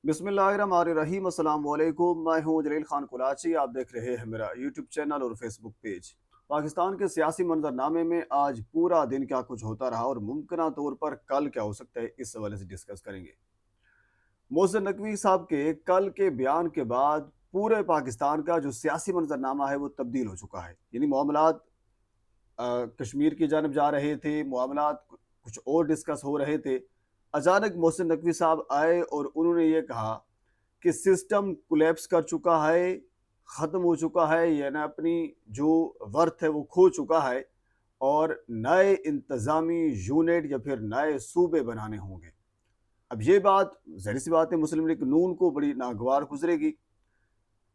बिस्मिल्लाहिर्रहमानिर्रहीम, अस्सलाम वालेकुम। मैं हूं जलील खान कुलाची। आप देख रहे हैं मेरा यूट्यूब चैनल और फेसबुक पेज। पाकिस्तान के सियासी मंजरनामे में आज पूरा दिन क्या कुछ होता रहा और मुमकिन तौर पर कल क्या हो सकता है, इस हवाले से डिस्कस करेंगे। मोहसिन नकवी साहब के कल के बयान के बाद पूरे पाकिस्तान का जो सियासी मंजरनामा है वो तब्दील हो चुका है। यानी मामलात कश्मीर की जानब जा रहे थे, मामलात कुछ और डिस्कस हो रहे थे। अचानक मोहसिन नकवी साहब आए और उन्होंने ये कहा कि सिस्टम कोलैप्स कर चुका है, ख़त्म हो चुका है, यानी अपनी जो वर्थ है वो खो चुका है और नए इंतज़ामी यूनिट या फिर नए सूबे बनाने होंगे। अब ये बात ज़ाहिर सी बात है, मुस्लिम लीग नून को बड़ी नागवार गुजरेगी।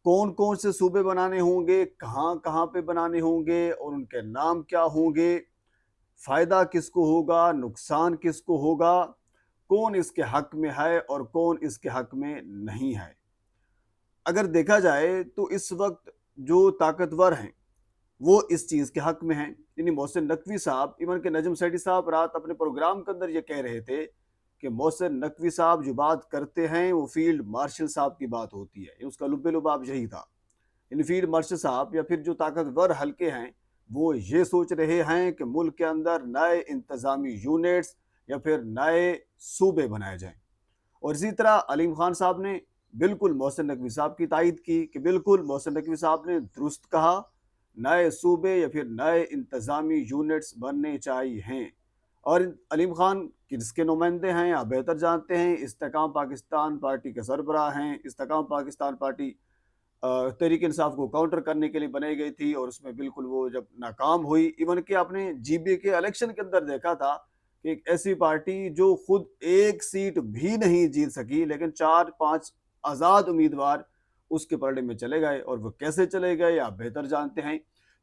कौन कौन से सूबे बनाने होंगे, कहाँ कहाँ पे बनाने होंगे और उनके नाम क्या होंगे, फ़ायदा किसको होगा, नुकसान किसको होगा, कौन इसके हक में है और कौन इसके हक में नहीं है। अगर देखा जाए तो इस वक्त जो ताकतवर हैं वो इस चीज़ के हक में हैं। यानी मोहसिन नकवी साहब, इवन के नजम सेठी साहब रात अपने प्रोग्राम के अंदर ये कह रहे थे कि मोहसिन नकवी साहब जो बात करते हैं वो फील्ड मार्शल साहब की बात होती है। ये उसका लुब्बे लुबाब यही था। इन फील्ड मार्शल साहब या फिर जो ताकतवर हल्के हैं वो ये सोच रहे हैं कि मुल्क के अंदर नए इंतज़ामी यूनिट्स या फिर नए सूबे बनाए जाएं। और इसी तरह अलीम खान साहब ने बिल्कुल मोहसिन नकवी साहब की तायद की कि बिल्कुल मोहसिन नकवी साहब ने दुरुस्त कहा, नए सूबे या फिर नए इंतज़ामी यूनिट्स बनने चाहिए हैं। और अलीम खान किसके नुमाइंदे हैं आप बेहतर जानते हैं। इस्तेकाम पाकिस्तान पार्टी के सरबराह हैं। इस्तेकाम पाकिस्तान पार्टी तहरीक इंसाफ को काउंटर करने के लिए बनाई गई थी और उसमें बिल्कुल वो जब नाकाम हुई। इवन कि आपने जीबी के इलेक्शन के अंदर देखा था कि एक ऐसी पार्टी जो खुद एक सीट भी नहीं जीत सकी, लेकिन 4-5 आज़ाद उम्मीदवार उसके पलड़े में चले गए। और वो कैसे चले गए आप बेहतर जानते हैं,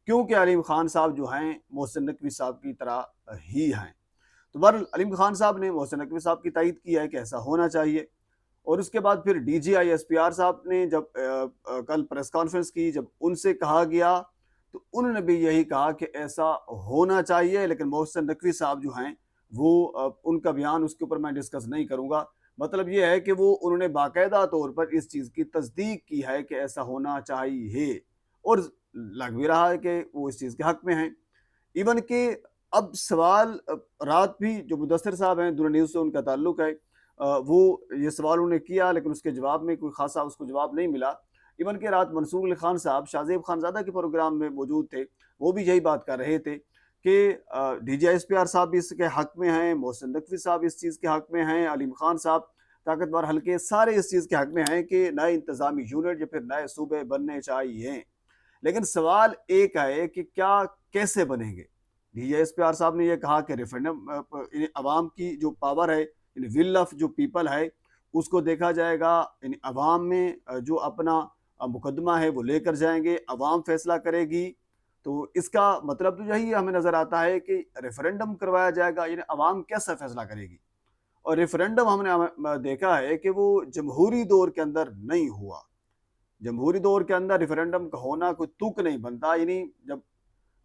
क्योंकि अलीम खान साहब जो हैं मोहसिन नकवी साहब की तरह ही हैं। तो बहरहाल अलीम खान साहब ने मोहसिन नकवी साहब की तायद की है कि ऐसा होना चाहिए। और उसके बाद फिर डीजीआई एसपीआर साहब ने जब कल प्रेस कॉन्फ्रेंस की, जब उनसे कहा गया तो उन्होंने भी यही कहा कि ऐसा होना चाहिए। लेकिन मोहसिन नकवी साहब जो हैं वो उनका बयान उसके ऊपर मैं डिस्कस नहीं करूंगा। मतलब ये है कि वो उन्होंने बाकायदा तौर पर इस चीज़ की तस्दीक की है कि ऐसा होना चाहिए और लग भी रहा है कि वो इस चीज़ के हक में हैं। इवन कि अब सवाल रात भी जो मुदस्सिर साहब हैं, दूर न्यूज़ से उनका ताल्लुक है, वो ये सवाल उन्होंने किया लेकिन उसके जवाब में कोई खासा उसको जवाब नहीं मिला। इवन कि रात मंसूर अली खान साहब शाहजेब खानज़ादा के प्रोग्राम में मौजूद थे, वो भी यही बात कर रहे थे कि डीजीएसपीआर साहब भी इसके हक में हैं, मोहसिन नकवी साहब इस चीज़ के हक में हैं, अलीम खान साहब ताकतवर हल्के सारे इस चीज़ के हक में हैं कि नए इंतज़ामी यूनिट या फिर नए सूबे बनने चाहिए। लेकिन सवाल एक है कि क्या कैसे बनेंगे। डीएसपीआर साहब ने यह कहा कि रेफरेंडम अवाम की जो पावर है, विल ऑफ जो पीपल है उसको देखा जाएगा। अवाम में जो अपना मुकदमा है वो लेकर जाएंगे, अवाम फैसला करेगी। तो इसका मतलब तो यही हमें नजर आता है कि रेफरेंडम करवाया जाएगा, यानी अवाम कैसा फैसला करेगी। और रेफरेंडम हमने देखा है कि वो जमहूरी दौर के अंदर नहीं हुआ। जमहूरी दौर के अंदर रेफरेंडम का होना कोई तुक नहीं बनता। यानी जब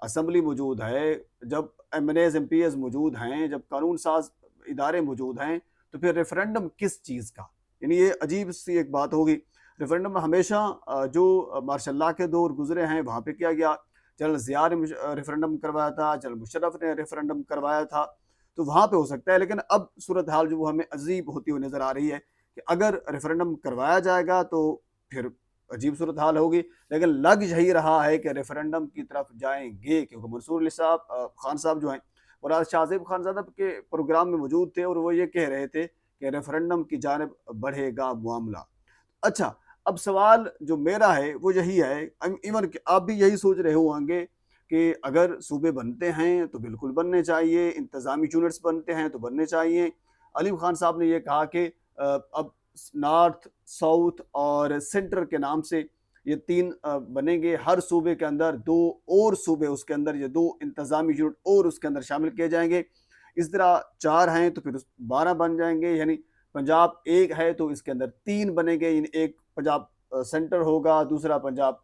असम्बली मौजूद है, जब एमएनएज एमपीएज मौजूद हैं, जब कानून साज इदारे मौजूद हैं, तो फिर रेफरेंडम किस चीज़ का। यानी ये अजीब सी एक बात होगी। रेफरेंडम हमेशा जो मार्शल के दौर गुजरे हैं वहाँ पे किया गया। जनरल ज़िया ने रेफरेंडम करवाया था, जनरल मुशर्रफ ने रेफरेंडम करवाया था, तो वहाँ पे हो सकता है। लेकिन अब सूरत हाल जो वो हमें अजीब होती हुई नज़र आ रही है कि अगर रेफरेंडम करवाया जाएगा तो फिर अजीब सूरत हाल होगी। लेकिन लग यही रहा है कि रेफरेंडम की तरफ जाएंगे, क्योंकि मंसूर अली साहब खान साहब जो हैं और आज शाहजेब खानज़ादा के प्रोग्राम में मौजूद थे और वो ये कह रहे थे कि रेफरेंडम की जानिब बढ़ेगा मामला। अच्छा, अब सवाल जो मेरा है वो यही है, इवन कि आप भी यही सोच रहे होंगे कि अगर सूबे बनते हैं तो बिल्कुल बनने चाहिए, इंतज़ामी यूनिट्स बनते हैं तो बनने चाहिए। अलीम खान साहब ने ये कहा कि अब नॉर्थ, साउथ और सेंटर के नाम से ये 3 बनेंगे। हर सूबे के अंदर 2 और सूबे, उसके अंदर ये 2 इंतज़ामी यूनिट और उसके अंदर शामिल किए जाएंगे। इस तरह 4 हैं तो फिर 12 बन जाएंगे। यानी पंजाब एक है तो इसके अंदर 3 बनेंगे। यानी एक पंजाब सेंटर होगा, दूसरा पंजाब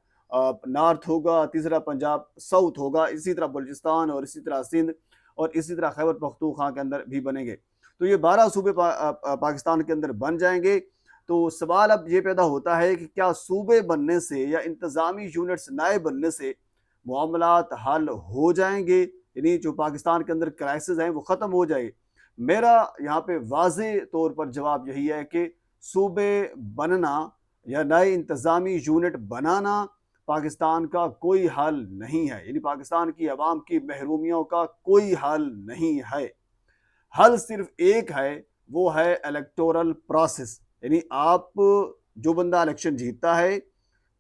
नॉर्थ होगा, तीसरा पंजाब साउथ होगा। इसी तरह बलूचिस्तान और इसी तरह सिंध और इसी तरह खैबर पख्तूनख्वा के अंदर भी बनेंगे। तो ये 12 सूबे पाकिस्तान के अंदर बन जाएंगे। تو سوال اب یہ پیدا ہوتا ہے کہ کیا صوبے بننے سے یا انتظامی یونٹس نئے بننے سے معاملات حل ہو جائیں گے، یعنی جو پاکستان کے اندر کرائسس ہیں وہ ختم ہو جائے؟ میرا یہاں پہ واضح طور پر جواب یہی ہے کہ صوبے بننا یا نئے انتظامی یونٹ بنانا پاکستان کا کوئی حل نہیں ہے، یعنی پاکستان کی عوام کی محرومیوں کا کوئی حل نہیں ہے۔ حل صرف ایک ہے، وہ ہے الیکٹورل پروسیس، یعنی آپ جو بندہ الیکشن جیتتا ہے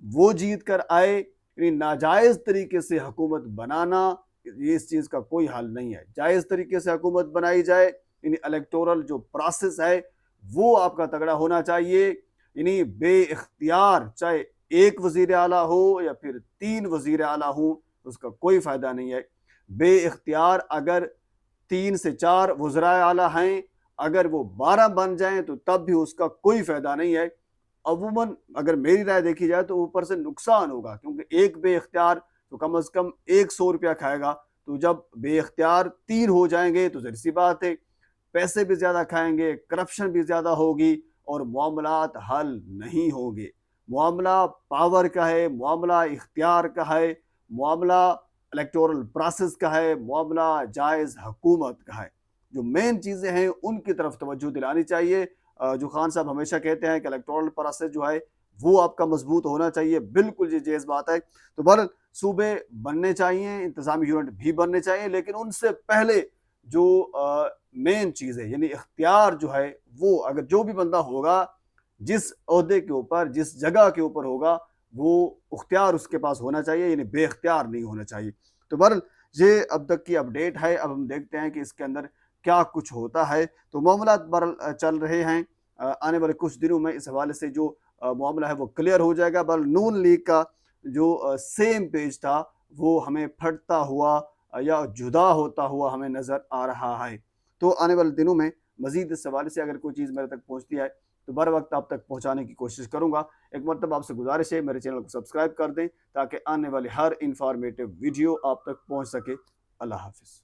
وہ جیت کر آئے، یعنی ناجائز طریقے سے حکومت بنانا یہ اس چیز کا کوئی حل نہیں ہے۔ جائز طریقے سے حکومت بنائی جائے، یعنی الیکٹورل جو پروسیس ہے وہ آپ کا تگڑا ہونا چاہیے، یعنی بے اختیار چاہے ایک وزیر اعلیٰ ہو یا پھر 3 وزیر اعلیٰ ہوں اس کا کوئی فائدہ نہیں ہے۔ بے اختیار اگر 3 سے 4 وزرائے اعلیٰ ہیں، اگر وہ 12 بن جائیں تو تب بھی اس کا کوئی فائدہ نہیں ہے۔ عموماً اگر میری رائے دیکھی جائے تو اوپر سے نقصان ہوگا، کیونکہ ایک بے اختیار تو کم از کم 100 روپیہ کھائے گا، تو جب بے اختیار 3 ہو جائیں گے تو ظاہر سی بات ہے پیسے بھی زیادہ کھائیں گے، کرپشن بھی زیادہ ہوگی اور معاملات حل نہیں ہوں گے۔ معاملہ پاور کا ہے، معاملہ اختیار کا ہے، معاملہ الیکٹورل پروسیس کا ہے، معاملہ جائز حکومت کا ہے۔ جو مین چیزیں ہیں ان کی طرف توجہ دلانی چاہیے۔ جو خان صاحب ہمیشہ کہتے ہیں کہ الیکٹورل پروسیس جو ہے وہ آپ کا مضبوط ہونا چاہیے، بالکل یہ جائز بات ہے۔ تو بہرحال صوبے بننے چاہیے، انتظامی یونٹ بھی بننے چاہیے، لیکن ان سے پہلے جو مین چیز ہے یعنی اختیار جو ہے وہ اگر جو بھی بندہ ہوگا جس عہدے کے اوپر جس جگہ کے اوپر ہوگا وہ اختیار اس کے پاس ہونا چاہیے، یعنی بے اختیار نہیں ہونا چاہیے۔ تو بہرحال یہ اب تک کی اپڈیٹ ہے، اب ہم دیکھتے ہیں کہ اس کے اندر کیا کچھ ہوتا ہے۔ تو معاملات بہرحال چل رہے ہیں، آنے والے کچھ دنوں میں اس حوالے سے جو معاملہ ہے وہ کلیئر ہو جائے گا۔ بہرحال نون لیگ کا جو سیم پیج تھا وہ ہمیں پھٹتا ہوا یا جدا ہوتا ہوا ہمیں نظر آ رہا ہے۔ تو آنے والے دنوں میں مزید اس حوالے سے اگر کوئی چیز میرے تک پہنچتی ہے تو بر وقت آپ تک پہنچانے کی کوشش کروں گا۔ ایک مرتبہ آپ سے گزارش ہے میرے چینل کو سبسکرائب کر دیں تاکہ آنے والی ہر انفارمیٹیو ویڈیو آپ تک پہنچ سکے۔ اللہ حافظ۔